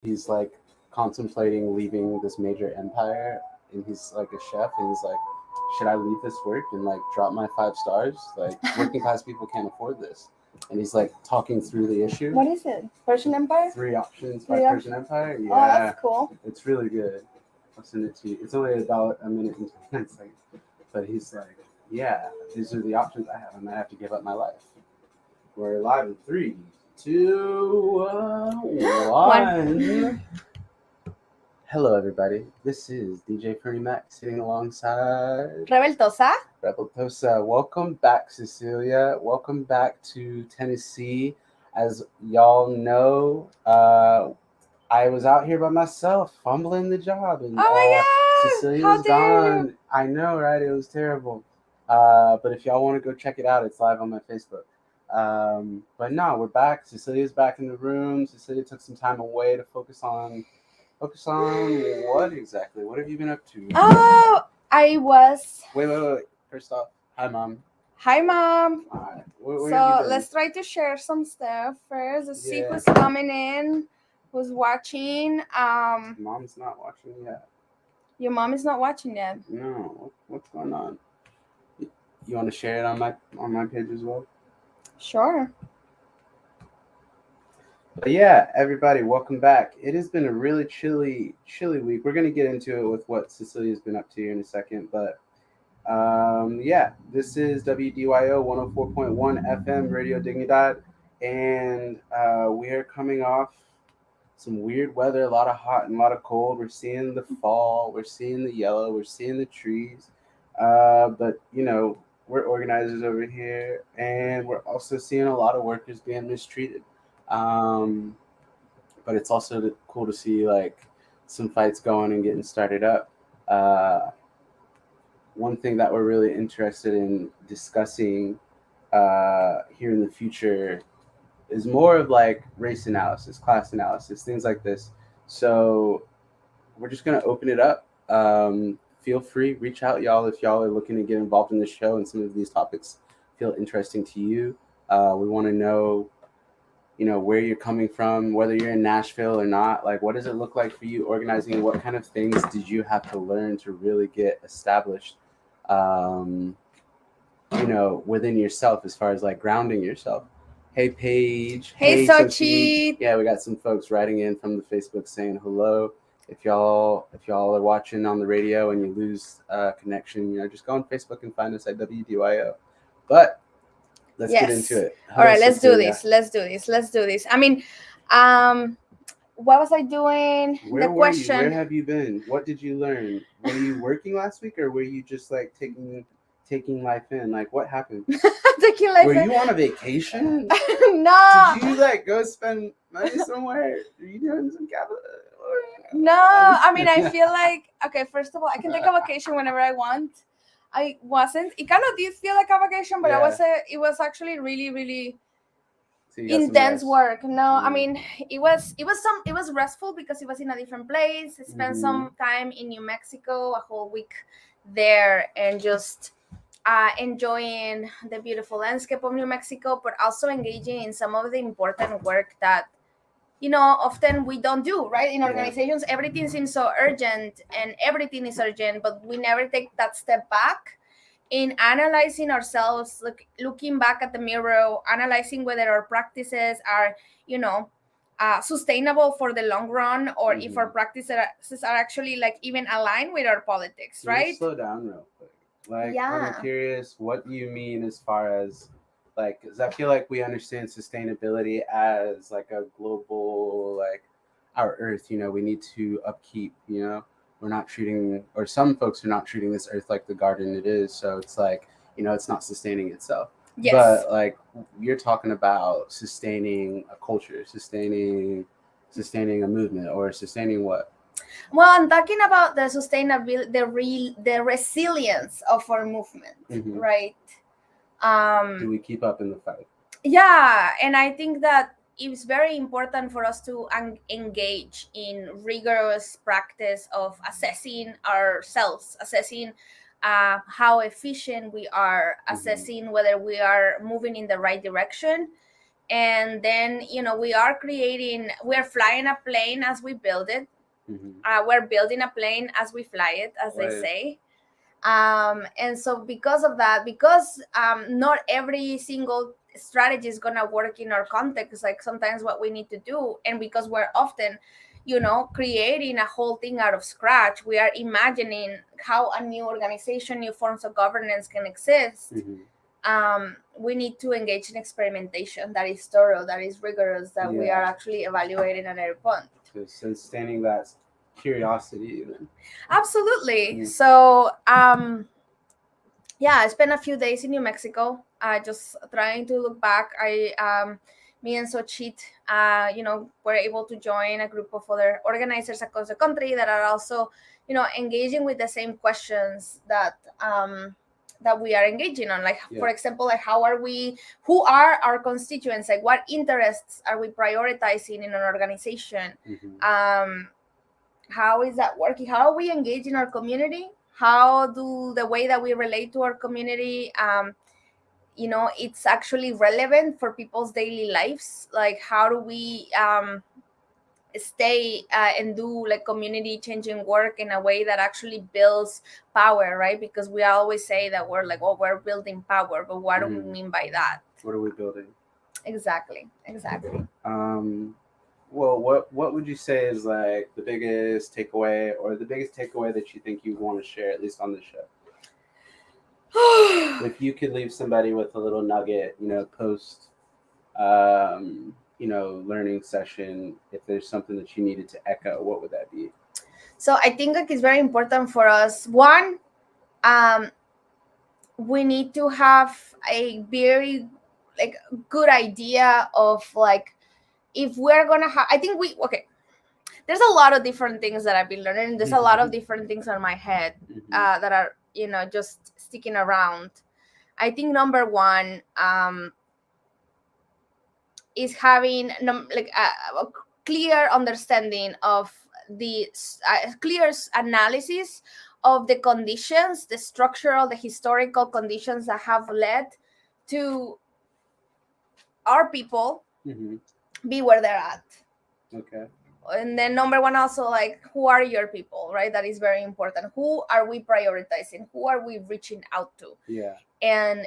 he's like contemplating leaving this major empire, and he's like a chef, and he's like, should I leave this work and like drop my 5 stars? Like working class people can't afford this. And he's like talking through the issue. What is it? Persian Empire? 3 Options by Persian Empire. Yeah, Oh, that's cool. it's really good. I'll send it to you. It's only about a minute and 29 seconds. But he's like, yeah, these are the options I have. I might have to give up my life. We're live in 3, 2, 1. Hello, everybody. This is DJ Fernie Mac sitting alongside Rebeltosa. Rebeltosa. Welcome back, Cecilia. Welcome back to Tennessee. As y'all know, I was out here by myself, fumbling the job, and oh my God! Cecilia How was dare gone. you? I know, right? It was terrible. But if y'all want to go check it out, it's live on my Facebook. But no, we're back. Cecilia's back in the room. Cecilia took some time away to focus on what exactly? What have you been up to? Oh, I was. Wait. First off, hi, Mom. Hi, Mom. Hi. Where So let's try to share some stuff first. Let's see who's coming in, who's watching. Mom's not watching yet. Your mom is not watching yet. No. What's going on? You want to share it on my page as well? Sure. But yeah, everybody, welcome back. It has been a really chilly week. We're gonna get into it with what Cecilia's been up to here in a second, but yeah, this is WDYO 104.1 FM Radio Dignidad, and we are coming off some weird weather, a lot of hot and a lot of cold. We're seeing the fall, we're seeing the yellow, we're seeing the trees, but you know, we're organizers over here, and we're also seeing a lot of workers being mistreated. But it's also cool to see like some fights going and getting started up. One thing that we're really interested in discussing here in the future is more of like race analysis, class analysis, things like this. So we're just gonna open it up. Feel free, reach out, y'all, if y'all are looking to get involved in the show and some of these topics feel interesting to you. We want to know, you know, where you're coming from, whether you're in Nashville or not. Like, what does it look like for you organizing? What kind of things did you have to learn to really get established, you know, within yourself as far as like grounding yourself? Hey, Paige. Hey, Sochi. Yeah, we got some folks writing in from the Facebook saying hello. If y'all are watching on the radio and you lose connection, you know, just go on Facebook and find us at WDYO. But let's get into it. All right, let's do this. I mean, what was I doing? Where Where have you been? What did you learn? Were you working last week, or were you just like taking life in? Like, what happened? Taking life were in? You on a vacation? No. Did you like go spend money somewhere? Are you doing some capital? No, I mean, I feel like, okay, first of all, I can take a vacation whenever I want. I wasn't. It kind of did feel like a vacation, but it was actually really, really intense work. No, I mean, it was restful because it was in a different place. I spent some time in New Mexico, a whole week there, and just enjoying the beautiful landscape of New Mexico, but also engaging in some of the important work that, you know, often we don't do, right? In organizations, everything seems so urgent and everything is urgent, but we never take that step back in analyzing ourselves, looking back at the mirror, analyzing whether our practices are, you know, sustainable for the long run, or if our practices are actually like even aligned with our politics, right? Slow down real quick. Like, I'm curious, what do you mean as far as like, because I feel like we understand sustainability as like a global, like our earth, you know, we need to upkeep, you know, we're not treating, or some folks are not treating this earth like the garden it is. So it's like, you know, it's not sustaining itself. Yes. But like, you're talking about sustaining a culture, sustaining a movement, or sustaining what? Well, I'm talking about the sustainability, the resilience of our movement, right? Do we keep up in the fight? Yeah, and I think that it's very important for us to engage in rigorous practice of assessing ourselves, assessing how efficient we are, assessing whether we are moving in the right direction, And then, we're flying a plane as we build it. We're building a plane as we fly it, as they say. And so because of that, because not every single strategy is going to work in our context, like sometimes what we need to do, and because we're often creating a whole thing out of scratch, we are imagining how a new organization, new forms of governance can exist. We need to engage in experimentation that is thorough, that is rigorous, that we are actually evaluating at every point. So sustaining that curiosity even. Absolutely. So I spent a few days in New Mexico, just trying to look back. Me and Sochit, were able to join a group of other organizers across the country that are also, engaging with the same questions that we are engaging on. Like, for example, like who are our constituents? Like, what interests are we prioritizing in an organization? How is that working? How are we engaging our community? How do the way that we relate to our community, it's actually relevant for people's daily lives? Like, how do we stay and do like community changing work in a way that actually builds power, right? Because we always say that we're like, oh, we're building power, but what do we mean by that? What are we building? Exactly. Well, what would you say is like the biggest takeaway, or the biggest takeaway that you think you want to share, at least on the show? If you could leave somebody with a little nugget, post, learning session, if there's something that you needed to echo, what would that be? So I think like it's very important for us. One, we need to have a very like good idea of like, if we're gonna have, I think there's a lot of different things that I've been learning. There's a lot of different things on my head that are just sticking around. I think number one is having a clear understanding of the clear analysis of the conditions, the structural, the historical conditions that have led to our people be where they're at. Okay. And then number one, also, like, who are your people, right? That is very important. Who are we prioritizing? Who are we reaching out to? Yeah. And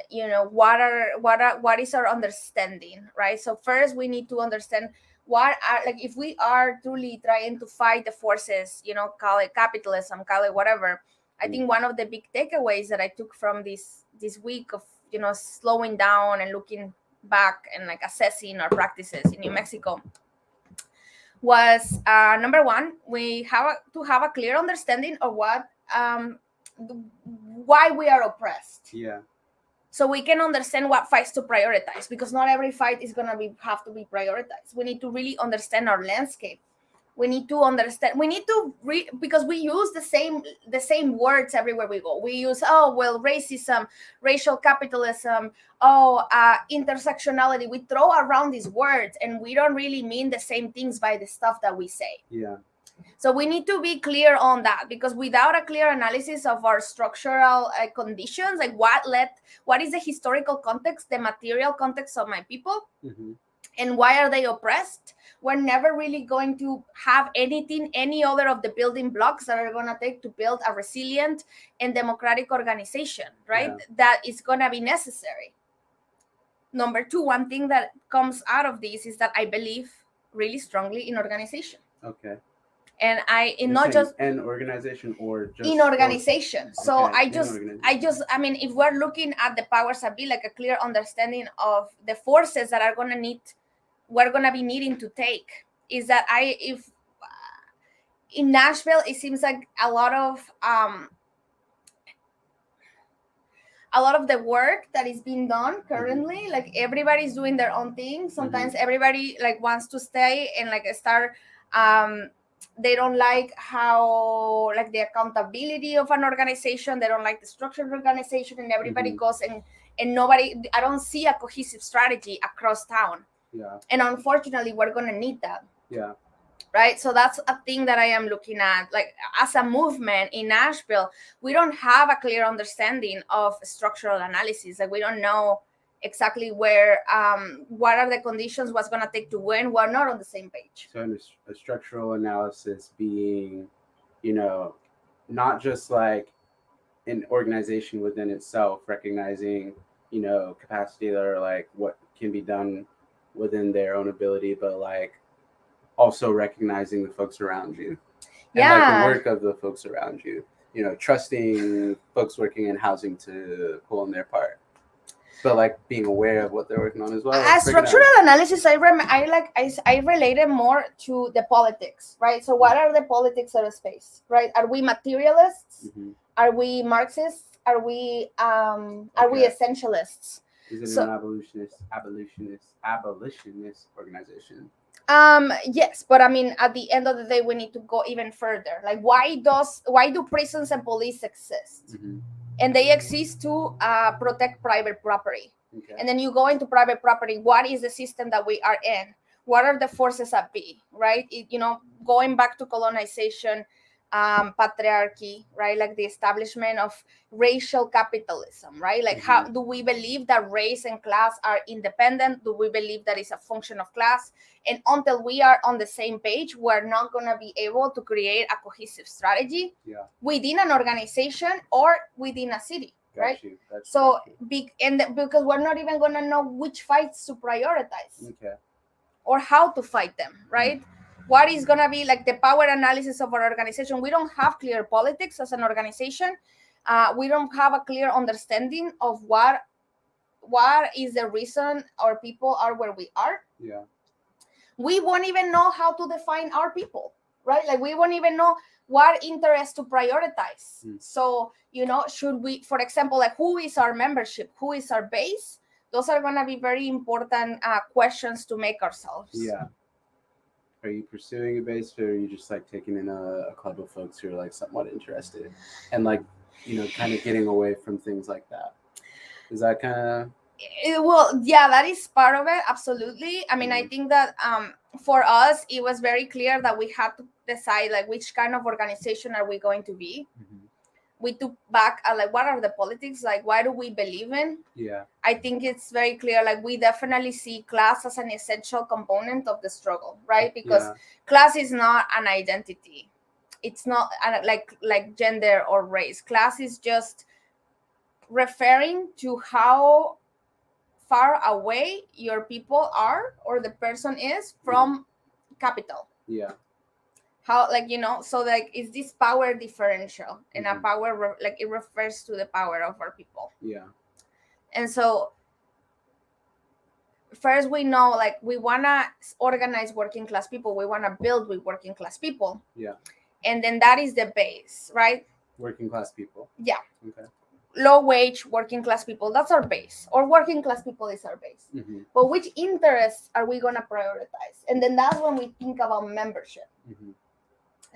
what is our understanding, right? So first we need to understand what are, like, if we are truly trying to fight the forces, call it capitalism, call it whatever. I think one of the big takeaways that I took from this week of slowing down and looking back and like assessing our practices in New Mexico was number one, we have to have a clear understanding of what why we are oppressed. Yeah. So we can understand what fights to prioritize, because not every fight is gonna have to be prioritized. We need to really understand our landscape. We need to understand. We need to because we use the same words everywhere we go. We use racism, racial capitalism, intersectionality. We throw around these words, and we don't really mean the same things by the stuff that we say. Yeah. So we need to be clear on that, because without a clear analysis of our structural conditions, like what is the historical context, the material context of my people, and why are they oppressed, we're never really going to have any other of the building blocks that are going to take to build a resilient and democratic organization, right? Yeah. That is going to be necessary. Number two, one thing that comes out of this is that I believe really strongly in organization. Okay. And not just an organization, or just in organization. So okay, I mean, if we're looking at the powers that be, like a clear understanding of the forces that are we're gonna be needing to take, is that if in Nashville, it seems like a lot of the work that is being done currently, like everybody's doing their own thing. Sometimes everybody like wants to stay and like start they don't like how, like, the accountability of an organization. They don't like the structure of organization, and everybody goes and nobody, I don't see a cohesive strategy across town. Yeah. And unfortunately, we're going to need that. Yeah. Right. So that's a thing that I am looking at. Like, as a movement in Nashville, we don't have a clear understanding of structural analysis. Like, we don't know exactly where, what are the conditions, what's going to take to win, we're not on the same page. So a structural analysis being, not just like an organization within itself, recognizing, capacity or like what can be done within their own ability, but like also recognizing the folks around you and like the work of the folks around you, trusting folks working in housing to pull in their part, but like being aware of what they're working on as well. As structural analysis, I relate it more to the politics, right? So what are the politics of the space, right? Are we materialists? Mm-hmm. Are we Marxists? Are we essentialists? Is it an abolitionist organization? Yes, but I mean, at the end of the day, we need to go even further. Like, why do prisons and police exist? Mm-hmm. And they exist to protect private property. Okay. And then you go into private property. What is the system that we are in? What are the forces at be, right? Going back to colonization, patriarchy, right? Like the establishment of racial capitalism, right? Like, Mm-hmm. how do we believe that race and class are independent? Do we believe that it's a function of class? And until we are on the same page, we're not going to be able to create a cohesive strategy within an organization or within a city, right? So because we're not even going to know which fights to prioritize, or how to fight them, right? What is going to be like the power analysis of our organization? We don't have clear politics as an organization. We don't have a clear understanding of what is the reason our people are where we are. We won't even know how to define our people, right? Like, we won't even know what interest to prioritize. So, should we, for example, like, who is our membership? Who is our base? Those are going to be very important questions to make ourselves. Yeah. Are you pursuing a base, or are you just like taking in a club of folks who are like somewhat interested and like, kind of getting away from things like that? Is that kind of... Well, yeah, that is part of it. Absolutely. I mean, I think that for us, it was very clear that we had to decide like which kind of organization are we going to be. We took back like, what are the politics? Like, what do we believe in? I think it's very clear. Like, we definitely see class as an essential component of the struggle, right? Because class is not an identity. It's not like gender or race. Class is just referring to how far away your people are or the person is from capital. How, like, so like, is this power differential, and a power like it refers to the power of our people. And so first, we know, like, we want to organize working class people, we want to build with working class people, and then that is the base, right? Working class people. Okay. Low wage working class people, that's our base, or working class people is our base. But which interests are we going to prioritize? And then that's when we think about membership.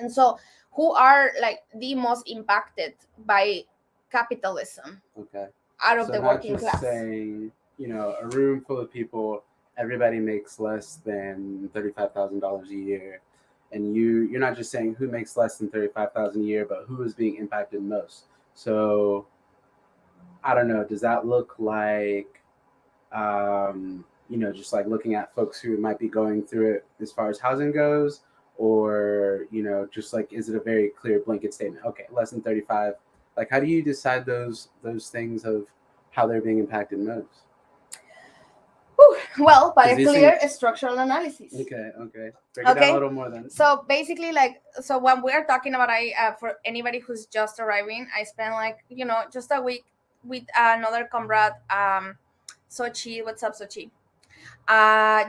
And so, who are like the most impacted by capitalism out of the working class? Saying, a room full of people, everybody makes less than $35,000 a year, and you're not just saying who makes less than $35,000 a year, but who is being impacted most. So I don't know, does that look like, just like looking at folks who might be going through it as far as housing goes, or, just like, is it a very clear blanket statement? Okay, less than 35. Like, how do you decide those things of how they're being impacted most? Well, by a clear structural analysis. Okay. Break it down a little more then. So basically, so when we're talking about, for anybody who's just arriving, I spent like, just a week with another comrade, Sochi. What's up, Sochi?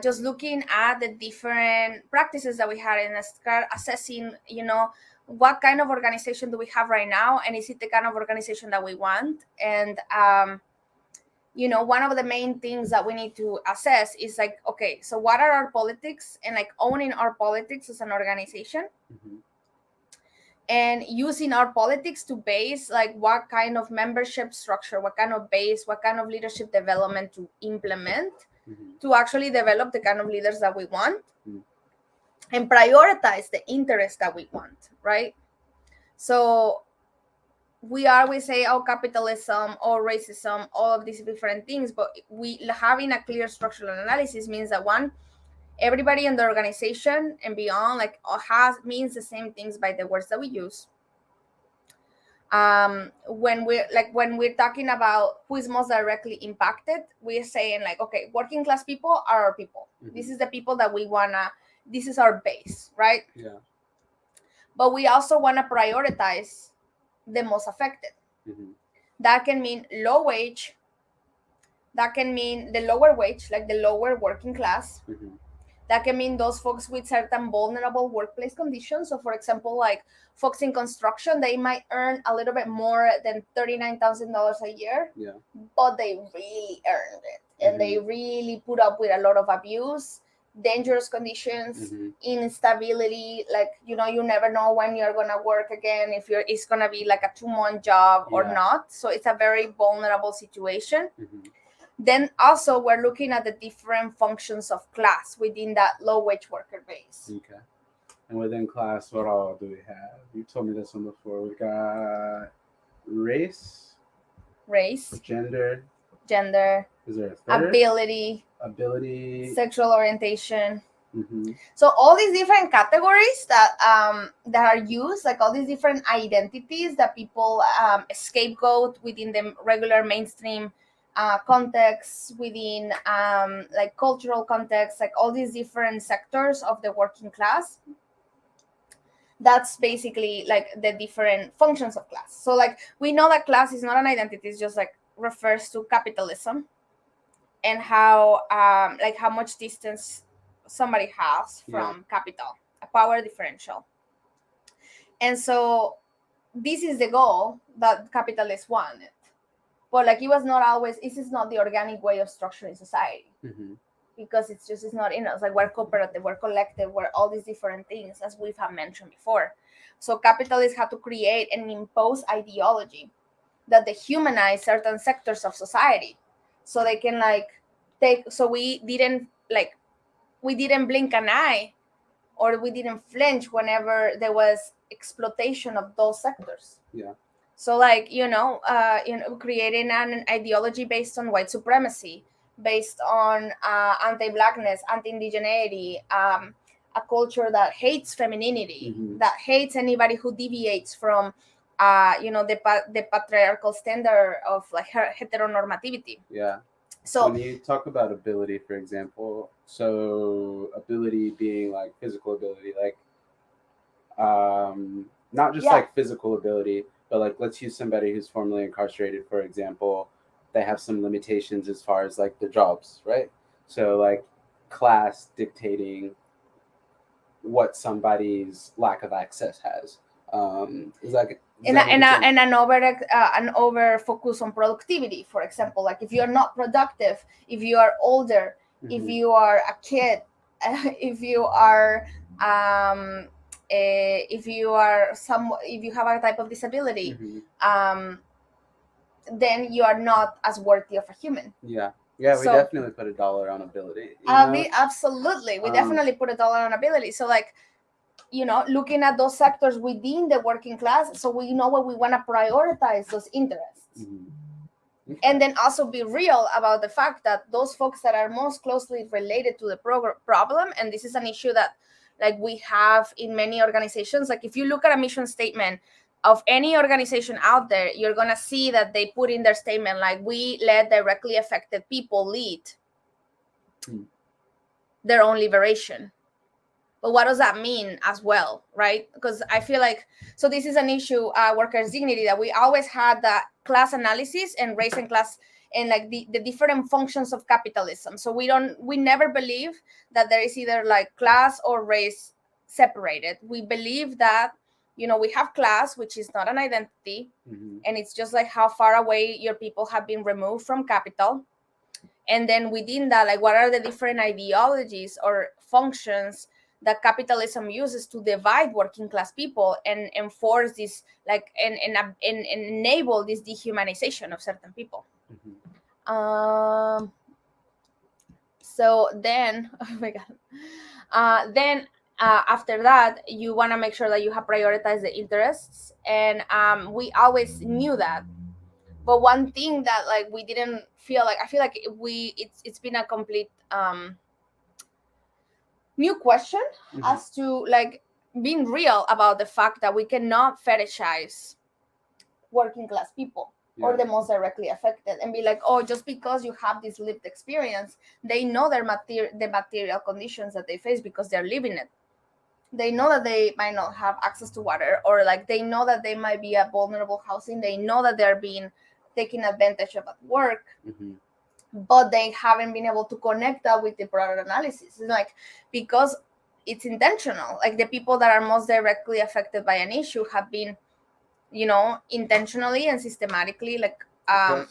Just looking at the different practices that we had and start assessing, what kind of organization do we have right now, and is it the kind of organization that we want? And one of the main things that we need to assess is like, okay, so what are our politics, and like owning our politics as an organization, and using our politics to base like what kind of membership structure, what kind of base, what kind of leadership development to implement to actually develop the kind of leaders that we want and prioritize the interests that we want, right? So we always say, oh, capitalism or racism, all of these different things, but we having a clear structural analysis means that one, everybody in the organization and beyond like has means the same things by the words that we use. When we're talking about who is most directly impacted, we're saying like, okay, working class people are our people. This is the people that we wanna, this is our base, right? Yeah. But we also want to prioritize the most affected. That can mean low wage, that can mean the lower wage, like the lower working class. That can mean those folks with certain vulnerable workplace conditions. So, for example, like folks in construction, they might earn a little bit more than $39,000 a year, but they really earned it, and they really put up with a lot of abuse, dangerous conditions, instability. Like, you know, you never know when you're gonna work again, if it's gonna be like a 2-month job or not. So it's a very vulnerable situation. Then also we're looking at the different functions of class within that low wage worker base. Okay. And within class, what all do we have? You told me this one before. We've got race, gender. Is there a third? Ability, sexual orientation. So all these different categories that are used, like all these different identities that people scapegoat within the regular mainstream context, within like cultural context, like all these different sectors of the working class. That's basically like the different functions of class. So like we know that class is not an identity, it's just like refers to capitalism and how like how much distance somebody has from capital, a power differential. And so this is the goal that capitalists wanted. But like it was not always, this is not the organic way of structuring society. Because it's not in us. Like we're cooperative, we're collective, we're all these different things, as we have mentioned before. So capitalists have to create and impose ideology that dehumanize certain sectors of society, so they can like take. So we didn't blink an eye, or we didn't flinch whenever there was exploitation of those sectors. So like creating an ideology based on white supremacy, based on anti-blackness, anti-indigeneity, a culture that hates femininity, that hates anybody who deviates from the patriarchal standard of like heteronormativity. So when you talk about ability, for example, so ability being like physical ability, like not just like physical ability, but like let's use somebody who's formerly incarcerated, for example. They have some limitations as far as like their jobs, right? So like class dictating what somebody's lack of access has. Is like an over focus on productivity, for example. Like if you're not productive, if you are older, if you are a kid, if you are if you have a type of disability, then you are not as worthy of a human. We definitely put a dollar on ability. Absolutely, we definitely put a dollar on ability. So like, looking at those sectors within the working class, so we know what we want to prioritize those interests. And then also be real about the fact that those folks that are most closely related to the problem, and this is an issue that like we have in many organizations. Like if you look at a mission statement of any organization out there, you're going to see that they put in their statement, like, we let directly affected people lead their own liberation. But what does that mean as well, right? Because I feel like, so this is an issue, workers' dignity, that we always had that class analysis and race and class and like the different functions of capitalism. So we never believe that there is either like class or race separated. We believe that, we have class, which is not an identity, and it's just like how far away your people have been removed from capital. And then within that, like, what are the different ideologies or functions that capitalism uses to divide working class people and enforce this, like, and enable this dehumanization of certain people. So then, oh my God, then After that, you want to make sure that you have prioritized the interests, and we always knew that. But one thing that like we didn't feel like, I feel like it's been a complete new question as to like being real about the fact that we cannot fetishize working class people or the most directly affected and be like, oh, just because you have this lived experience, they know the material conditions that they face because they're living it. They know that they might not have access to water, or like they know that they might be at vulnerable housing. They know that they're being taken advantage of at work, but they haven't been able to connect that with the broader analysis. It's like, because it's intentional. Like the people that are most directly affected by an issue have been, intentionally and systematically like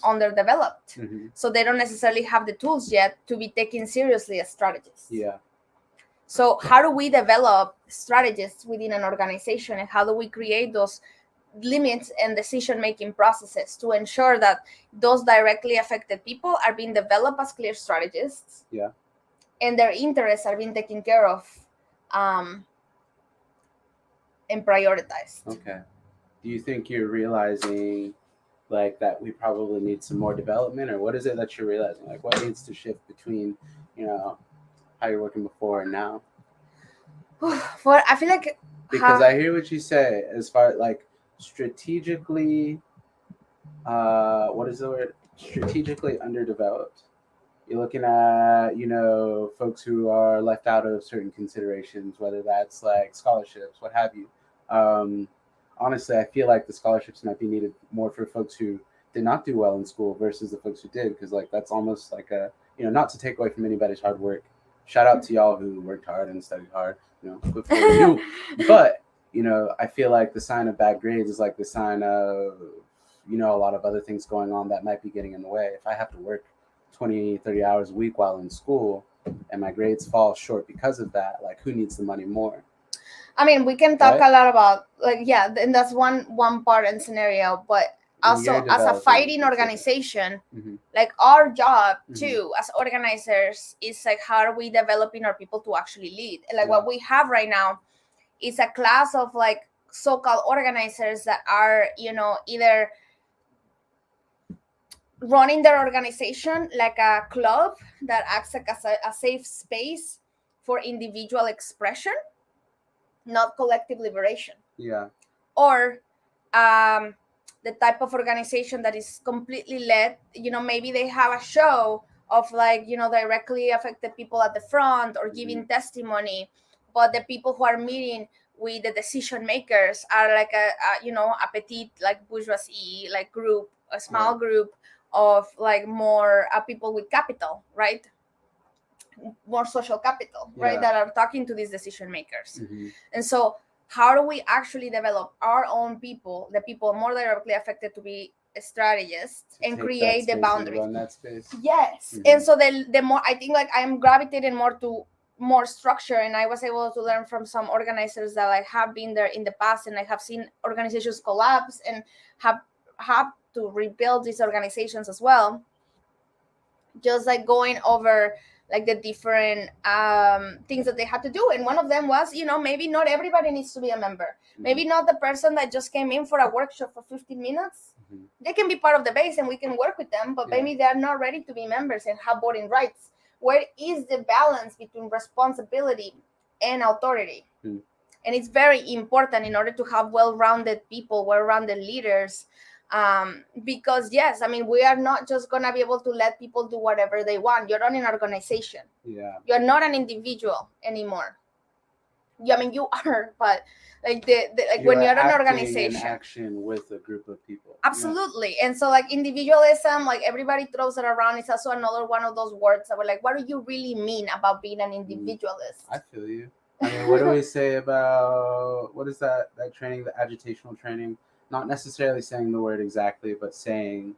underdeveloped. So they don't necessarily have the tools yet to be taken seriously as strategists. So how do we develop strategists within an organization, and how do we create those limits and decision-making processes to ensure that those directly affected people are being developed as clear strategists, and their interests are being taken care of and prioritized? Okay. Do you think you're realizing like that we probably need some more development, or what is it that you're realizing? Like what needs to shift between, how you're working before and now? Well, I feel like because I hear what you say as far like strategically, what is the word? Strategically underdeveloped. You're looking at, folks who are left out of certain considerations, whether that's like scholarships, what have you. Honestly, I feel like the scholarships might be needed more for folks who did not do well in school versus the folks who did, because like that's almost like a, not to take away from anybody's hard work. Shout out to y'all who worked hard and studied hard. Good for you. But I feel like the sign of bad grades is like the sign of, a lot of other things going on that might be getting in the way. If I have to work 20, 30 hours a week while in school and my grades fall short because of that, like who needs the money more? I mean, we can talk a lot about like, yeah, and that's one part and scenario, but also as a fighting organization, like our job too as organizers is like, how are we developing our people to actually lead? And like what we have right now is a class of like so-called organizers that are, either running their organization like a club that acts like a safe space for individual expression, not collective liberation. Or the type of organization that is completely led, maybe they have a show of like, directly affected people at the front or giving testimony, but the people who are meeting with the decision makers are like a petite like bourgeoisie like group, a small group of like more people with capital, right? More social capital, right? That are talking to these decision makers. And so how do we actually develop our own people, the people more directly affected, to be strategists and create the boundaries? Run that space. Yes. And so the more, I think like I am gravitating more to more structure, and I was able to learn from some organizers that I have been there in the past, and I have seen organizations collapse and have to rebuild these organizations as well. Just like going over like the different things that they had to do, and one of them was, maybe not everybody needs to be a member. Maybe not the person that just came in for a workshop for 15 minutes. They can be part of the base and we can work with them, but maybe they're not ready to be members and have voting rights. Where is the balance between responsibility and authority? And it's very important in order to have well-rounded people, well-rounded leaders. Because yes, I mean, we are not just gonna be able to let people do whatever they want. You're running an organization. You're not an individual anymore. I mean, you are, but like like when you're an organization, in action with a group of people. Absolutely. And so like individualism, like everybody throws it around. It's also another one of those words that we're like, what do you really mean about being an individualist? I feel you. I mean, what do we say about, what is that training, the agitational training? Not necessarily saying the word exactly, but saying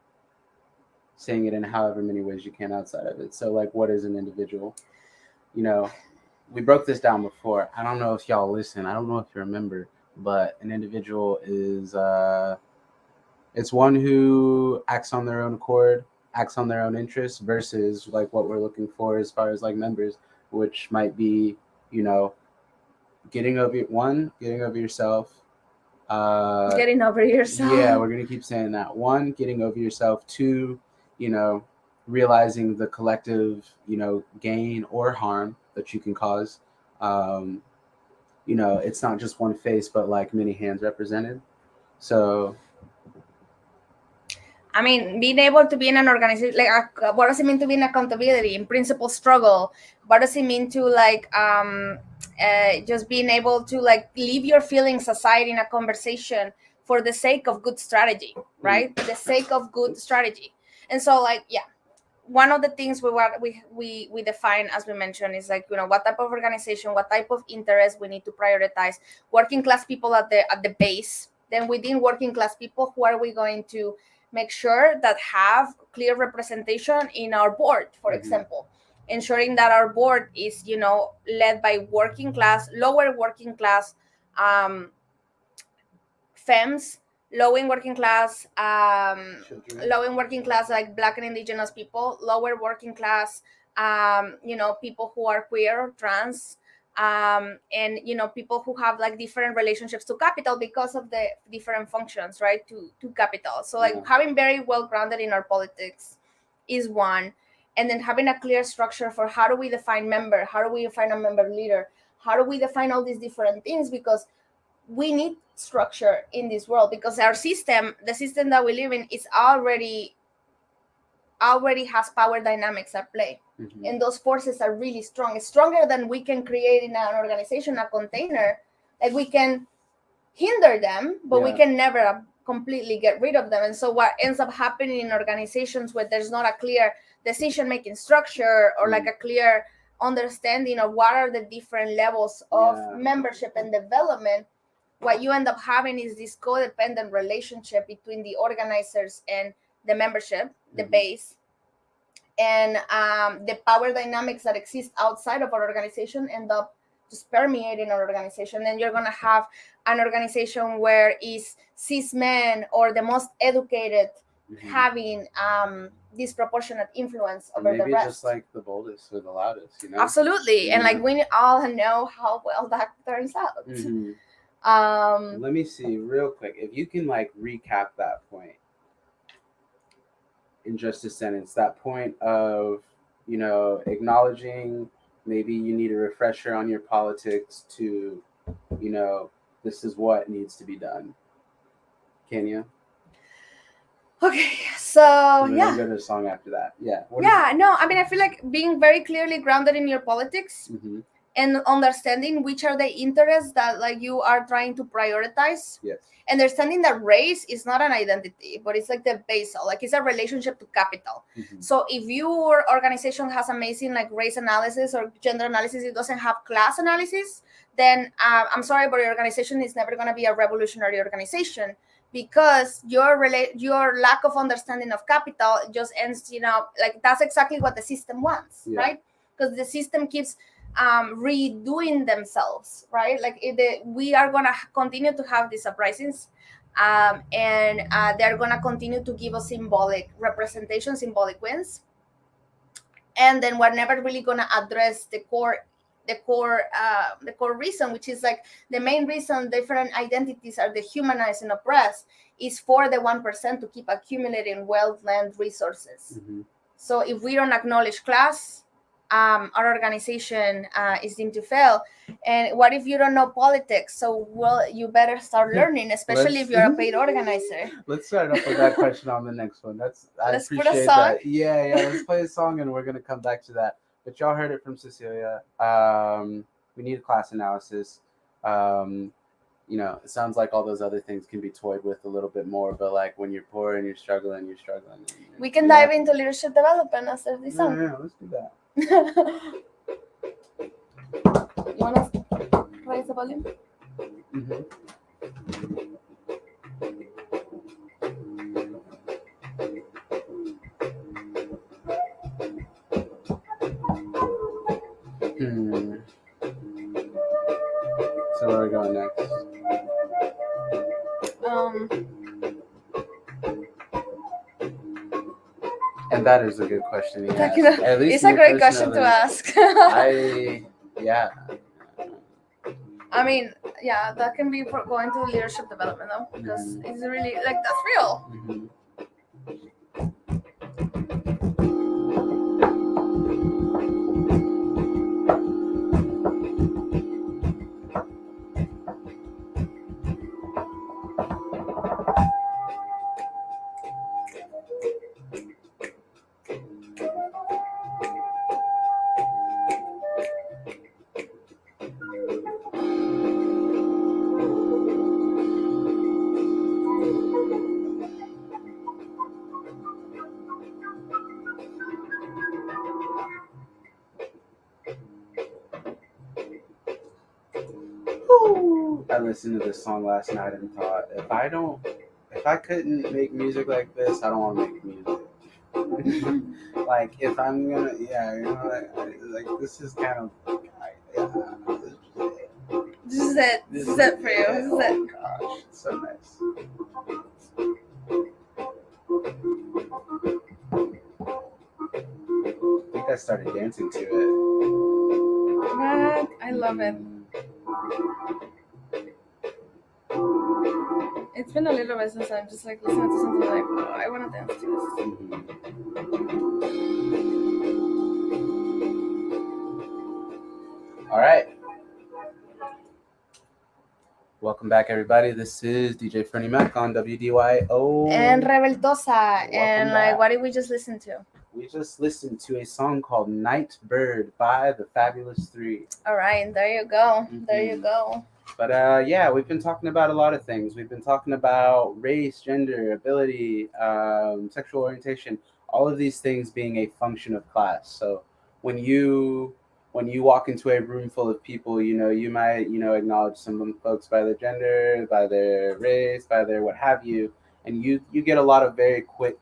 it in however many ways you can outside of it. So like, what is an individual? We broke this down before. I don't know if y'all listen. I don't know if you remember, but an individual is it's one who acts on their own accord, acts on their own interests, versus like what we're looking for as far as like members, which might be, getting over yourself. Getting over yourself. Yeah, we're gonna keep saying that. One, getting over yourself. Two, you know, realizing the collective, gain or harm that you can cause. Um, it's not just one face, but like many hands represented. So I mean, being able to be in an organization, like, what does it mean to be in accountability, in principle struggle? What does it mean to just being able to like leave your feelings aside in a conversation for the sake of good strategy, right? The sake of good strategy. And so, like, yeah, one of the things we define, as we mentioned, is like, what type of organization, what type of interest we need to prioritize. Working class people at the base. Then within working class people, who are we going to make sure that have clear representation in our board, for example, ensuring that our board is led by lower working class femmes, low working class like Black and Indigenous people, lower working class people who are queer or trans, and people who have like different relationships to capital because of the different functions, right, to capital. So like having very well grounded in our politics is one, and then having a clear structure for how do we define member, how do we define a member leader, how do we define all these different things, because we need structure in this world, because our system, the system that we live in, is already has power dynamics at play. And those forces are really strong. It's stronger than we can create in an organization, a container. Like, we can hinder them, but we can never completely get rid of them. And so what ends up happening in organizations where there's not a clear decision-making structure or like a clear understanding of what are the different levels of membership and development, what you end up having is this codependent relationship between the organizers and the membership, the base, and the power dynamics that exist outside of our organization end up just permeating our organization. And you're going to have an organization where is cis men or the most educated having disproportionate influence over the rest. Maybe just like the boldest or the loudest, Absolutely. And like we all know how well that turns out. Let me see real quick if you can like recap that point in just a sentence. That point of acknowledging maybe you need a refresher on your politics to this is what needs to be done. Can you? Okay, so yeah, go to a song after that. No, I mean, I feel like being very clearly grounded in your politics and understanding which are the interests that like you are trying to prioritize. Yes. Understanding that race is not an identity, but it's like the basal, like it's a relationship to capital. So if your organization has amazing like race analysis or gender analysis, it doesn't have class analysis, then I'm sorry, but your organization is never going to be a revolutionary organization, because your lack of understanding of capital just ends, like that's exactly what the system wants, right? Because the system keeps redoing themselves, right? Like we are gonna continue to have these uprisings, and they're gonna continue to give us symbolic representation, symbolic wins, and then we're never really gonna address the core reason, which is like the main reason different identities are dehumanized and oppressed is for the 1% to keep accumulating wealth, land, resources. So if we don't acknowledge class, our organization is deemed to fail. And what if you don't know politics? So, well, you better start learning, especially if you're a paid organizer. Let's start off with that question on the next one. I let's appreciate put a song. That. Yeah, let's play a song and we're going to come back to that. But y'all heard it from Cecilia. We need a class analysis. It sounds like all those other things can be toyed with a little bit more, but like when you're poor and you're struggling. We can dive into leadership development after this song. Yeah, let's do that. You want to raise the volume? So where are we going next? And that is a good question. It's a great question to ask. I mean, yeah, that can be for going to leadership development though, because it's really like that's real. Mhm. I listened to this song last night and thought, if I couldn't make music like this, I don't want to make music. Like if I'm gonna, yeah, you know, like this is kind of, yeah, This is it. This is it for you. This is oh it. gosh, it's so nice. I think I started dancing to it. What? I love it. It's been a little bit since I'm just like listening to something like, oh, I want to dance to All right. Welcome back, everybody. This is DJ Fernie Mac on WDYO. this. And Revoltosa. And like, back. what did we just listen to? We just listened to a song called Night Bird by the Fabulous Three. All right, there you go. There you go. But yeah, we've been talking about a lot of things. We've been talking about race, gender, ability, sexual orientation, all of these things being a function of class. So when you walk into a room full of people, you might, acknowledge some folks by their gender, by their race, by their what have you, and you get a lot of very quick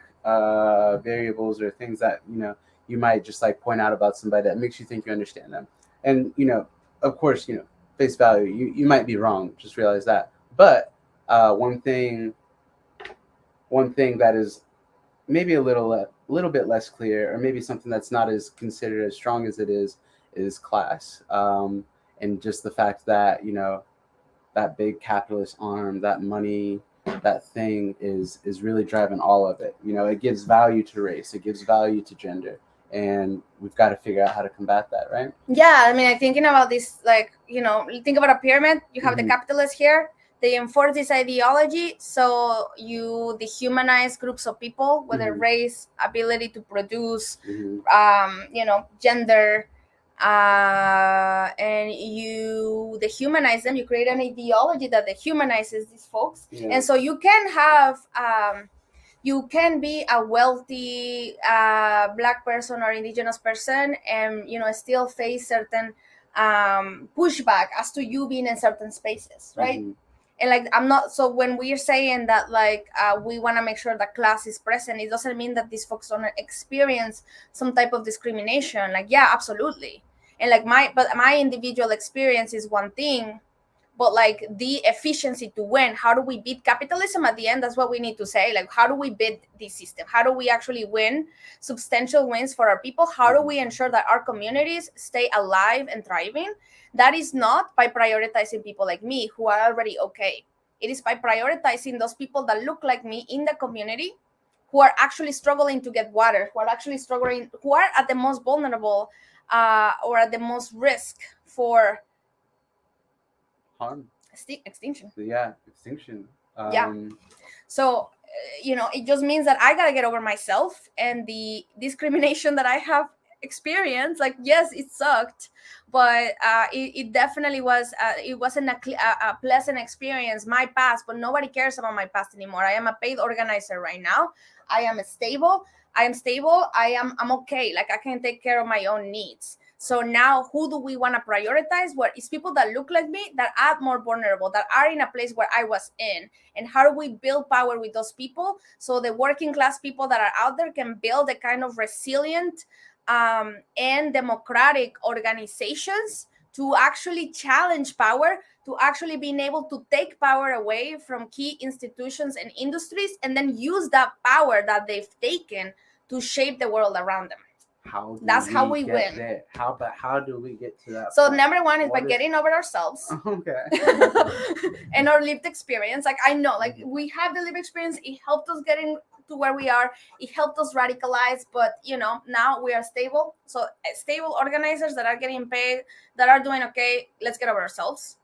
variables or things that you might just like point out about somebody that makes you think you understand them. And of course, face value, you might be wrong. Just realize that. But one thing that is maybe a little bit less clear, or maybe something that's not as considered as strong as it is class, and just the fact that that big capitalist arm, that money, that thing is really driving all of it. It gives value to race, it gives value to gender, and we've got to figure out how to combat that, right? Yeah, I mean, I'm thinking about this, like, you think about a pyramid, you have the capitalists here, they enforce this ideology, so you dehumanize groups of people, whether race, ability to produce, gender, and you dehumanize them, you create an ideology that dehumanizes these folks. And so you can have you can be a wealthy Black person or indigenous person and still face certain pushback as to you being in certain spaces, right? And like, I'm not, so when we're saying that like we want to make sure that class is present, it doesn't mean that these folks don't experience some type of discrimination. Like, yeah, absolutely. And like my individual experience is one thing, but like the efficiency to win, how do we beat capitalism at the end? That's what we need to say. Like, how do we beat this system? How do we actually win substantial wins for our people? How do we ensure that our communities stay alive and thriving? That is not by prioritizing people like me who are already okay. It is by prioritizing those people that look like me in the community, who are actually struggling to get water, who are actually struggling, who are at the most vulnerable or at the most risk for harm, extinction. Yeah, extinction. Yeah. So it just means that I gotta get over myself and the discrimination that I have experienced. Like, yes, it sucked, but it definitely was it wasn't a pleasant experience, my past, but nobody cares about my past anymore. I am a paid organizer right now. I'm stable. I'm okay. Like, I can take care of my own needs. So now, who do we want to prioritize? What is people that look like me, that are more vulnerable, that are in a place where I was in? And how do we build power with those people so the working class people that are out there can build a kind of resilient and democratic organizations to actually challenge power, to actually being able to take power away from key institutions and industries, and then use that power that they've taken to shape the world around them. how do That's how we get win. there? How do we get to that So point? number one is by What is- getting over ourselves. Okay. And our lived experience. Like I know, like Mhm. we have the lived experience. It helped us get in to where we are. It helped us radicalize, but now we are stable. So stable organizers that are getting paid, that are doing okay. Let's get over ourselves.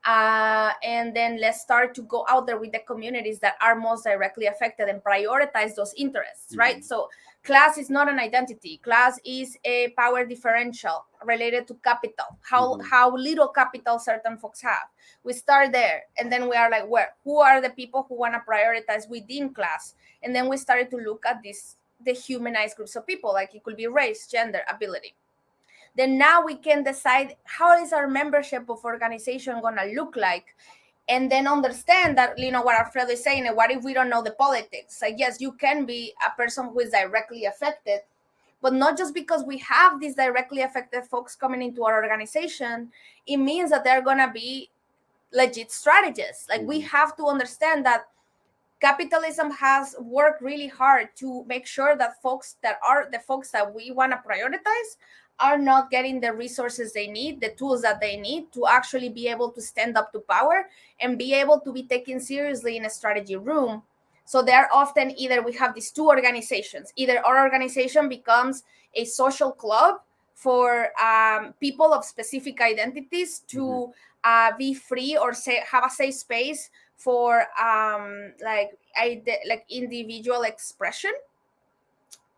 And then let's start to go out there with the communities that are most directly affected and prioritize those interests, right? Mhm. So class is not an identity. Class is a power differential related to capital, Mhm. how little capital certain folks have. We start there, and then we are like, who are the people who want to prioritize within class? And then we started to look at this the humanized groups of people, like it could be race, gender, ability. Then now we can decide how is our membership of organization going to look like, and then understand that what Alfredo is saying. And what if we don't know the politics? Like, yes, you can be a person who is directly affected, but not just because we have these directly affected folks coming into our organization, it means that they're going to be legit strategists. Like, we have to understand that capitalism has worked really hard to make sure that folks that are the folks that we want to prioritize are not getting the resources they need, the tools that they need to actually be able to stand up to power and be able to be taken seriously in a strategy room. So they're often either we have these two organizations, either our organization becomes a social club for people of specific identities to be free or say have a safe space for like individual expression,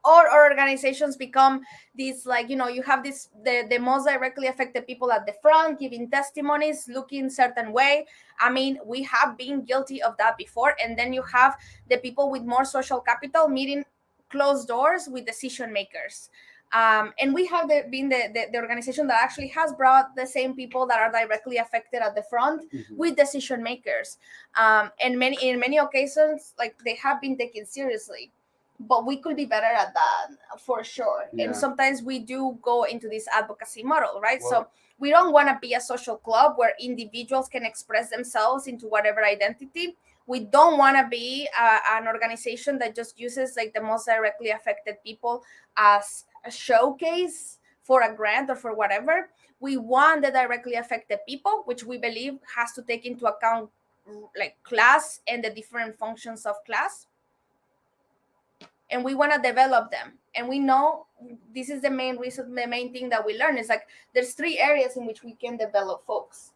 or organizations become these, like you have this the most directly affected people at the front giving testimonies, looking certain way. I mean, we have been guilty of that before. And then you have the people with more social capital meeting closed doors with decision makers. And we have been the organization that actually has brought the same people that are directly affected at the front with decision makers. And in many occasions, like, they have been taken seriously, but we could be better at that for sure. Yeah. And sometimes we do go into this advocacy model, right? Well, so we don't want to be a social club where individuals can express themselves into whatever identity. We don't want to be an organization that just uses like the most directly affected people as a showcase for a grant or for whatever. We want the directly affected people, which we believe has to take into account like class and the different functions of class, and we want to develop them. And we know this is the main reason, the main thing that we learn is like there's three areas in which we can develop folks,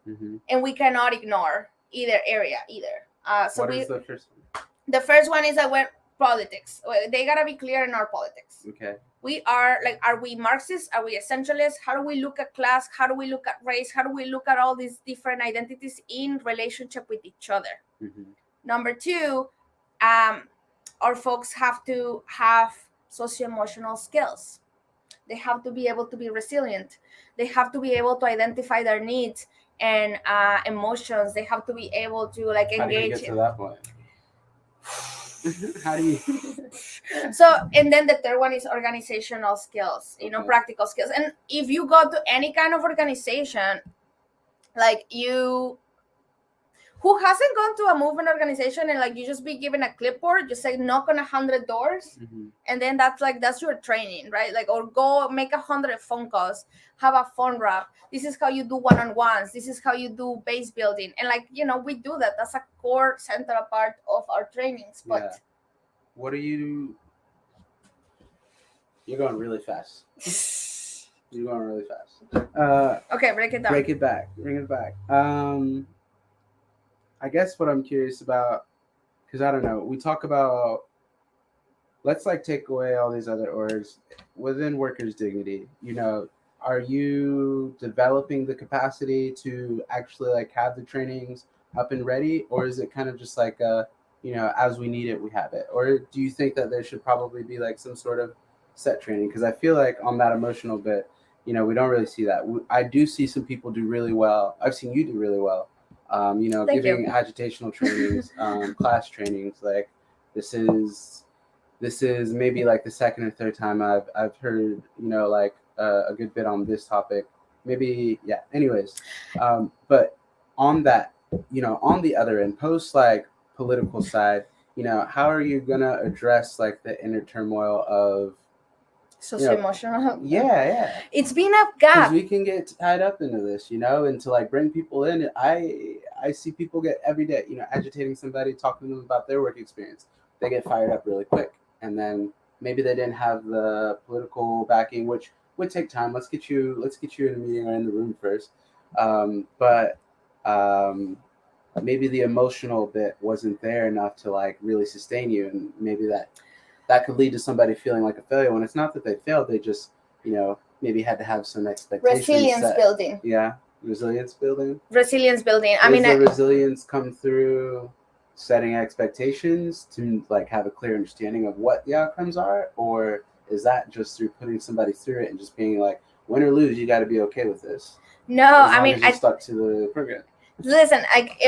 and we cannot ignore either area either. What is the first one? The first one is that we're politics. They gotta be clear in our politics. Okay. We are like, are we Marxists? Are we essentialists? How do we look at class? How do we look at race? How do we look at all these different identities in relationship with each other? Number two, our folks have to have socio-emotional skills. They have to be able to be resilient. They have to be able to identify their needs and emotions. They have to be able to like engage. How do you get to that point? How do you? So, and then the third one is organizational skills, Okay. practical skills. And if you go to any kind of organization, like who hasn't gone to a movement organization and like you just be given a clipboard, just say knock on 100 doors, and then that's your training, right? Like, or go make 100 phone calls, have a phone rap. This is how you do one-on-ones. This is how you do base building, and like we do that. That's a core central part of our trainings. But yeah. What are you? You're going really fast. You're going really fast. Okay, break it down. Break it back. Bring it back. I guess what I'm curious about, because I don't know, we talk about, let's like take away all these other orgs within workers' dignity. Are you developing the capacity to actually like have the trainings up and ready, or is it kind of just like as we need it, we have it? Or do you think that there should probably be like some sort of set training? Because I feel like on that emotional bit, we don't really see that. I do see some people do really well. I've seen you do really well. Giving agitational trainings, class trainings. Like this is maybe like the second or third time I've heard like a good bit on this topic. Maybe, yeah. Anyways, but on that, on the other end, post like political side, how are you gonna address like the inner turmoil of Socio-emotional. Yeah. It's been a Because gap. we can get tied up into this, and to like bring people in. I see people get every day, agitating somebody, talking to them about their work experience. They get fired up really quick, and then maybe they didn't have the political backing, which would take time. Let's get you in a meeting or in the room first. But maybe the emotional bit wasn't there enough to like really sustain you, and maybe that could lead to somebody feeling like a failure when it's not that they failed. They just maybe had to have some expectations Resilience set. building. Yeah, resilience building. Resilience building. Does the resilience come through setting expectations to like have a clear understanding of what the outcomes are, or is that just through putting somebody through it and just being like, win or lose, you got to be okay with this? No, as long as you stuck to the program. Listen,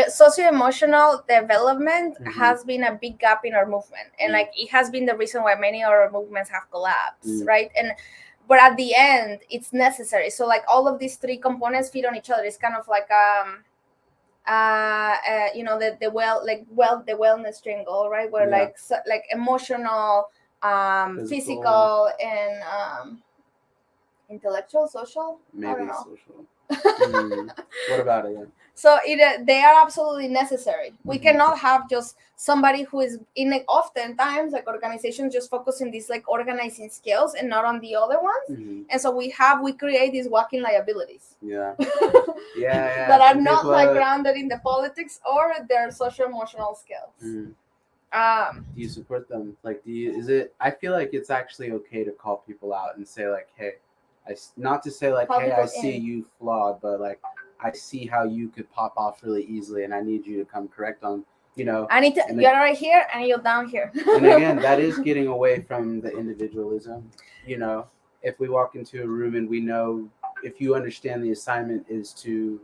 socio-emotional development has been a big gap in our movement, and like it has been the reason why many of our movements have collapsed, right? But at the end, it's necessary. So like all of these three components feed on each other. It's kind of like the wellness triangle, right? Where like emotional, physical, and intellectual, social. Maybe I don't know. social. What about it then? So they are absolutely necessary. We cannot have just somebody who is in like oftentimes like organizations just focus on these like organizing skills and not on the other ones. And so we create these walking liabilities. Yeah. That are not like grounded in the politics or their social emotional skills. Do you support them? Like, I feel like it's actually okay to call people out and say like, hey, not to say like, hey, I see you flawed, but like, I see how you could pop off really easily, and I need you to come correct on, I need to. You're right here, and you're down here. And again, that is getting away from the individualism. If we walk into a room and we know, if you understand the assignment is to,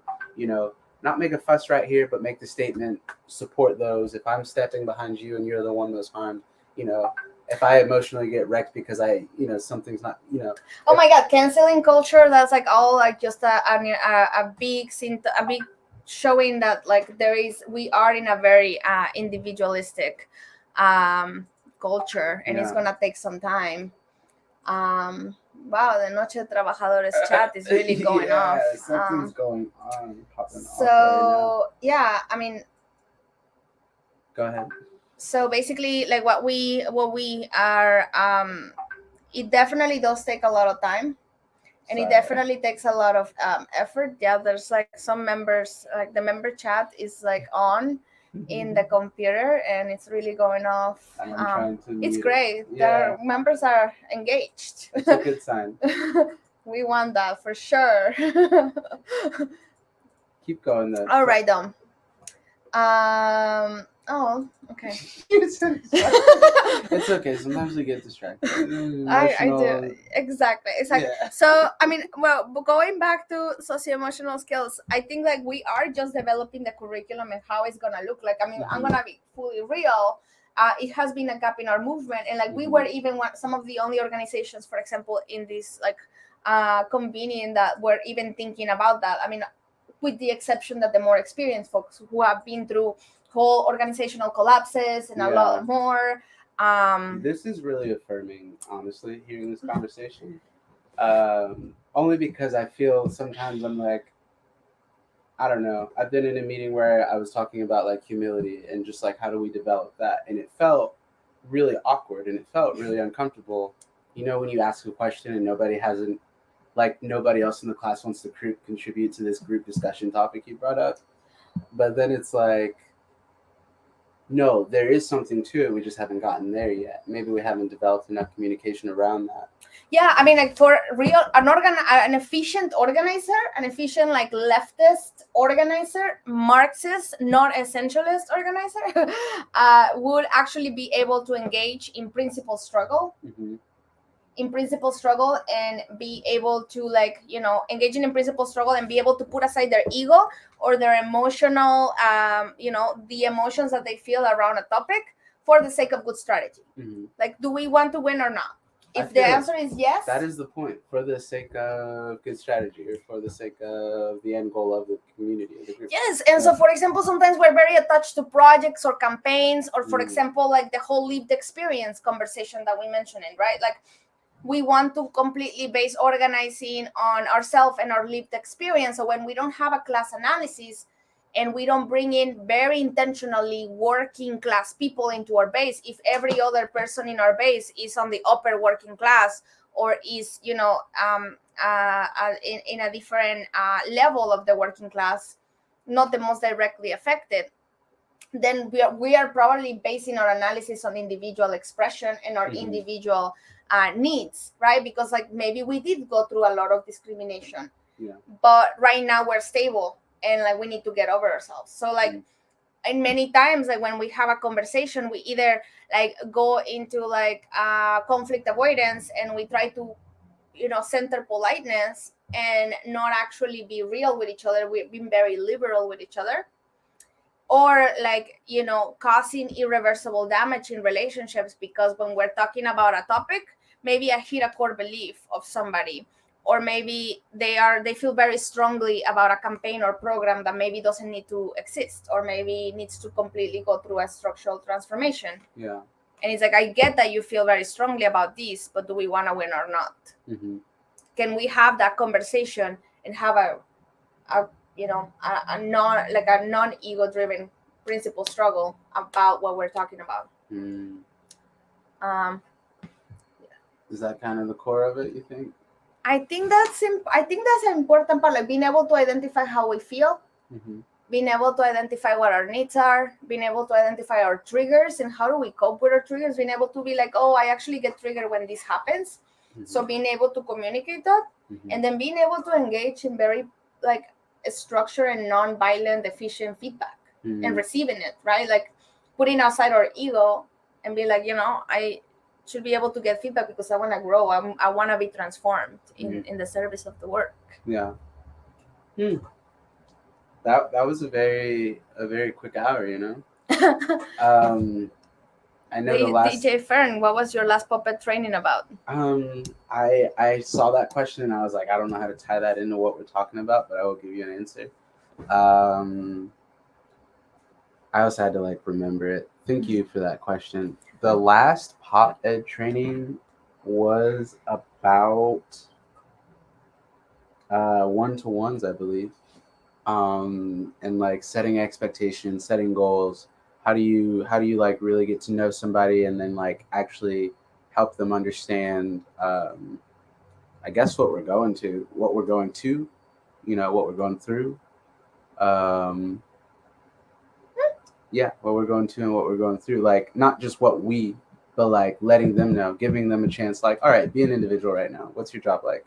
not make a fuss right here, but make the statement, support those. If I'm stepping behind you and you're the one that's harmed, if I emotionally get wrecked because something's not, Oh my God, canceling culture. That's like all like just a big showing that like we are in a very individualistic culture, and it's gonna take some time. Wow, the Noche de Trabajadores chat is really going off. Something's going on. So yeah, I mean, go ahead. So basically, like what we are, it definitely does take a lot of time, and it definitely takes a lot of effort. Yeah, there's like some members, like the member chat is like on in the computer, and it's really going off. And I'm trying to it's great. Yeah. The members are engaged. It's a good sign. We want that for sure. Keep going then. All right, Dom. Oh, okay. It's okay. Sometimes we get distracted. I do. Exactly. Yeah. So, I mean, well, going back to socio-emotional skills, I think like we are just developing the curriculum and how it's going to look like. I mean, I'm going to be fully real. It has been a gap in our movement. And like we were even some of the only organizations, for example, in this like convening that were even thinking about that. I mean, with the exception that the more experienced folks who have been through whole organizational collapses and a lot more. This is really affirming, honestly, hearing this conversation. Only because I feel sometimes I'm like, I don't know. I've been in a meeting where I was talking about like humility and just like how do we develop that, and it felt really awkward and it felt really uncomfortable. When you ask a question and nobody else in the class wants to contribute to this group discussion topic you brought up, but then it's like, no, there is something to it. We just haven't gotten there yet. Maybe we haven't developed enough communication around that. Yeah, I mean, like for real, an efficient organizer, an efficient like leftist organizer, Marxist, not essentialist organizer, would actually be able to engage in principal struggle. In principal struggle and be able to engaging in principal struggle and be able to put aside their ego or their emotional the emotions that they feel around a topic for the sake of good strategy. Like, do we want to win or not? If the answer is yes, that is the point. For the sake of good strategy or for the sake of the end goal of the community, of the group. Yes. And so for example, sometimes we're very attached to projects or campaigns or for example like the whole lived experience conversation that we mentioned, right? Like we want to completely base organizing on ourselves and our lived experience. So when we don't have a class analysis and we don't bring in very intentionally working class people into our base, if every other person in our base is on the upper working class or is, in a different level of the working class, not the most directly affected, then we are probably basing our analysis on individual expression and our individual needs, right? Because like maybe we did go through a lot of discrimination, but right now we're stable and like we need to get over ourselves. So like, and many times like when we have a conversation, we either like go into like conflict avoidance and we try to center politeness and not actually be real with each other. We've been very liberal with each other, or like causing irreversible damage in relationships, because when we're talking about a topic, maybe I hit a core belief of somebody, or maybe they feel very strongly about a campaign or program that maybe doesn't need to exist, or maybe needs to completely go through a structural transformation. Yeah. And it's like, I get that you feel very strongly about this, but do we want to win or not? Can we have that conversation and have a a non-ego driven principle struggle about what we're talking about? um Is that kind of the core of it, you think? I think that's an important part, like being able to identify how we feel, being able to identify what our needs are, being able to identify our triggers and how do we cope with our triggers, being able to be like, oh, I actually get triggered when this happens. So being able to communicate that, and then being able to engage in very like structured and non-violent efficient feedback, and receiving it, right? Like putting aside our ego and be like, I should be able to get feedback because I want to grow. I want to be transformed in the service of the work. Yeah. That was a very quick hour, I know the last DJ Fern, what was your last puppet training about? I saw that question and I was like, I don't know how to tie that into what we're talking about, but I will give you an answer. I also had to like remember it. Thank you for that question. The last pop ed training was about one-to-ones, I believe. And like setting expectations, setting goals. How do you like really get to know somebody and then like actually help them understand I guess what we're going to, what we're going through. Um, yeah, what we're going to and what we're going through. Like not just but like letting them know, giving them a chance. Like, all right, be an individual right now. What's your job like?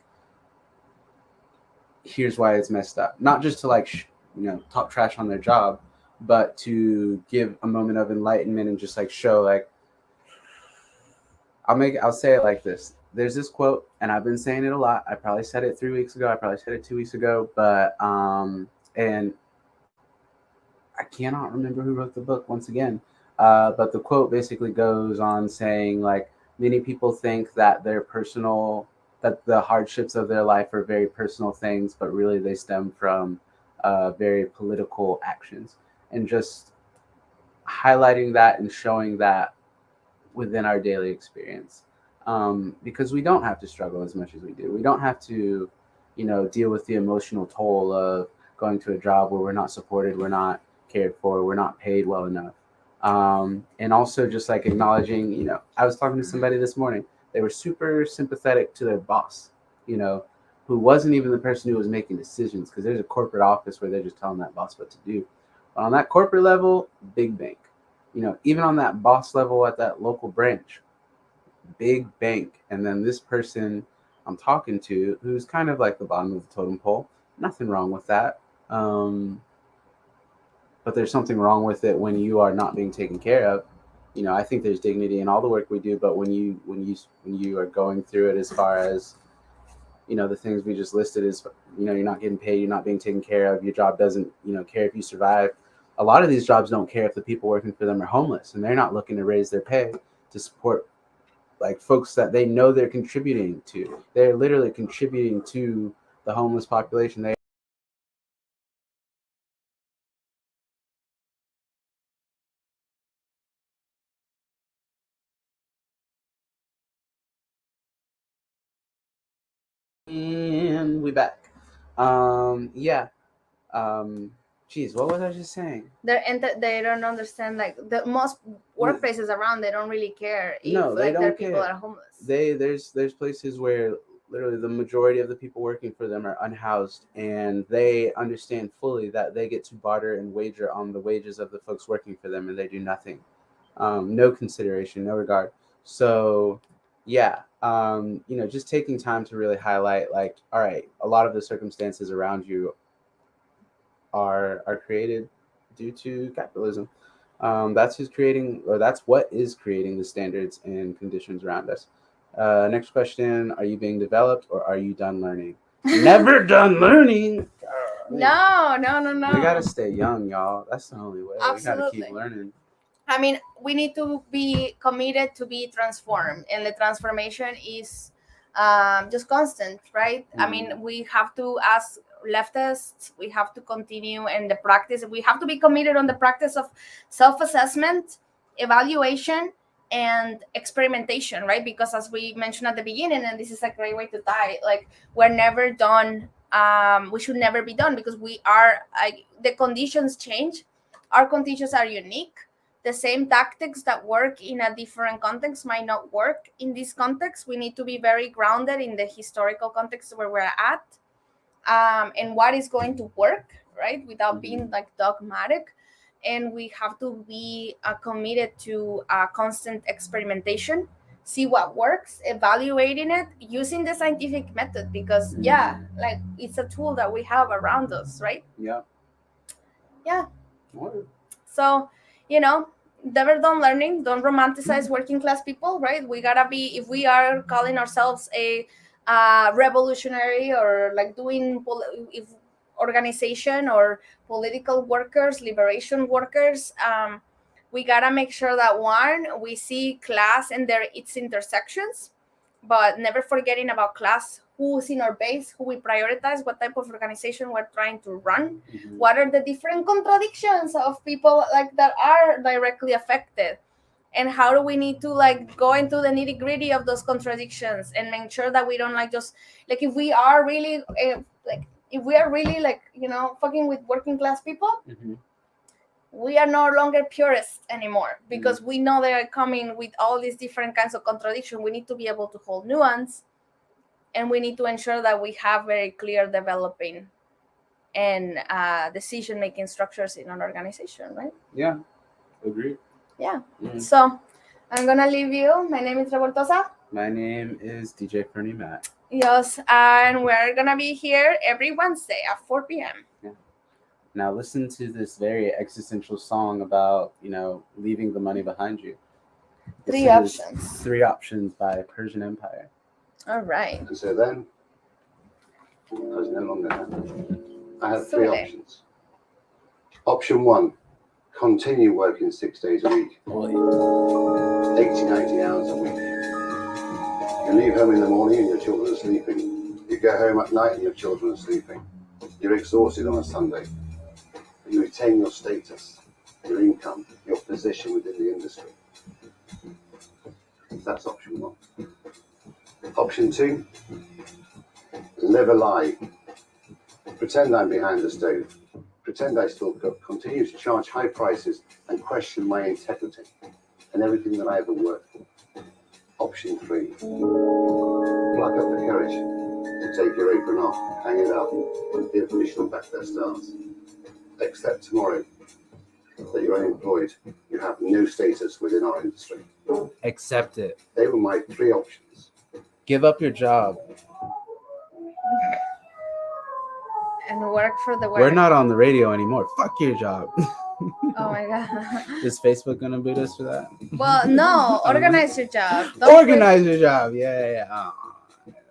Here's why it's messed up. Not just to like talk trash on their job, but to give a moment of enlightenment and just like show like I'll say it like this. There's this quote, and I've been saying it a lot. I probably said it 3 weeks ago. I probably said it 2 weeks ago, but and I cannot remember who wrote the book once again. But the quote basically goes on saying like many people think that that the hardships of their life are very personal things, but really they stem from very political actions, and just highlighting that and showing that within our daily experience. Because we don't have to struggle as much as we do. We don't have to, deal with the emotional toll of going to a job where we're not supported, we're not cared for, we're not paid well enough. And also just like acknowledging, I was talking to somebody this morning. They were super sympathetic to their boss, you know, who wasn't even the person who was making decisions, because there's a corporate office where they're just telling that boss what to do. But on that corporate level, big bank. Even on that boss level at that local branch, big bank. And then this person I'm talking to, who's kind of like the bottom of the totem pole, nothing wrong with that. But there's something wrong with it when you are not being taken care of. I think there's dignity in all the work we do, but when you are going through it, as far as the things we just listed, is you're not getting paid, you're not being taken care of, your job doesn't care if you survive. A lot of these jobs don't care if the people working for them are homeless, and they're not looking to raise their pay to support like folks that they know they're contributing to. They're literally contributing to the homeless population. They back. Yeah. Um, Geez, what was I just saying? They don't understand, like the most workplaces around, they don't really care if No, they like their don't people care. are homeless. There's places where literally the majority of the people working for them are unhoused, and they understand fully that they get to barter and wager on the wages of the folks working for them, and they do nothing. No consideration, no regard. So, yeah, just taking time to really highlight, like, all right, a lot of the circumstances around you are created due to capitalism. That's who's creating, or that's what is creating the standards and conditions around us. Next question: Are you being developed, or are you done learning? Never done learning. No. We gotta stay young, y'all. That's the only way. We gotta keep Absolutely. learning. I mean, we need to be committed to be transformed, and the transformation is just constant, right? I mean, we have to, as leftists, we have to continue in the practice. We have to be committed on the practice of self-assessment, evaluation, and experimentation, right? Because as we mentioned at the beginning, and this is a great way to tie, like we're never done. We should never be done because we are. The conditions change. Our conditions are unique. The same tactics that work in a different context might not work in this context. We need to be very grounded in the historical context where we're at, and what is going to work, right, without being like dogmatic. And we have to be committed to constant experimentation, see what works, evaluating it using the scientific method, because like it's a tool that we have around us, right? Yeah. So, never done learning. Don't romanticize working class people, right? We gotta be, if we are calling ourselves a revolutionary, or like doing if organization or political workers, liberation workers, we gotta make sure that one, we see class and its intersections, but never forgetting about class, who's in our base, who we prioritize, what type of organization we're trying to run, what are the different contradictions of people like that are directly affected, and how do we need to like go into the nitty gritty of those contradictions and make sure that we don't like just like if we are really fucking with working class people, we are no longer purists anymore, because we know they are coming with all these different kinds of contradiction. We need to be able to hold nuance, and we need to ensure that we have very clear developing and decision making structures in an organization, right? Yeah, agree. Yeah. So I'm gonna leave you. My name is Revoltosa. My name is DJ Fernie Matt. Yes, and we're gonna be here every Wednesday at 4 p.m. Yeah. Now listen to this very existential song about, leaving the money behind you. Three options. Three Options by Persian Empire. All right. And so then, I was no longer there. I had three options. Option one, continue working 6 days a week, 80, 90 hours a week. You leave home in the morning and your children are sleeping. You go home at night and your children are sleeping. You're exhausted on a Sunday. You retain your status, your income, your position within the industry. That's option one. Option two, live a lie. Pretend I'm behind the stove. Pretend I still cook. Continue to charge high prices and question my integrity and everything that I ever worked for. Option three, pluck up the courage to take your apron off, hang it up, and give Michelin back their stars. Accept tomorrow that you're unemployed. You have no status within our industry. Accept it. They were my three options. Give up your job. And work for the work. We're not on the radio anymore. Fuck your job. Oh my god. Is Facebook gonna boot us for that? Well, no. Organize your job. Organize your job. Yeah.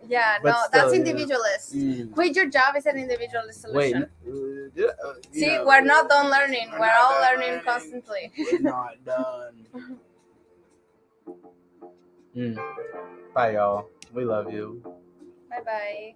Yeah, But no, still, that's individualist. Quit your job is an individualist solution. Wait. See, we're not done learning. We're all learning constantly. We're not done. Bye, y'all. We love you. Bye-bye.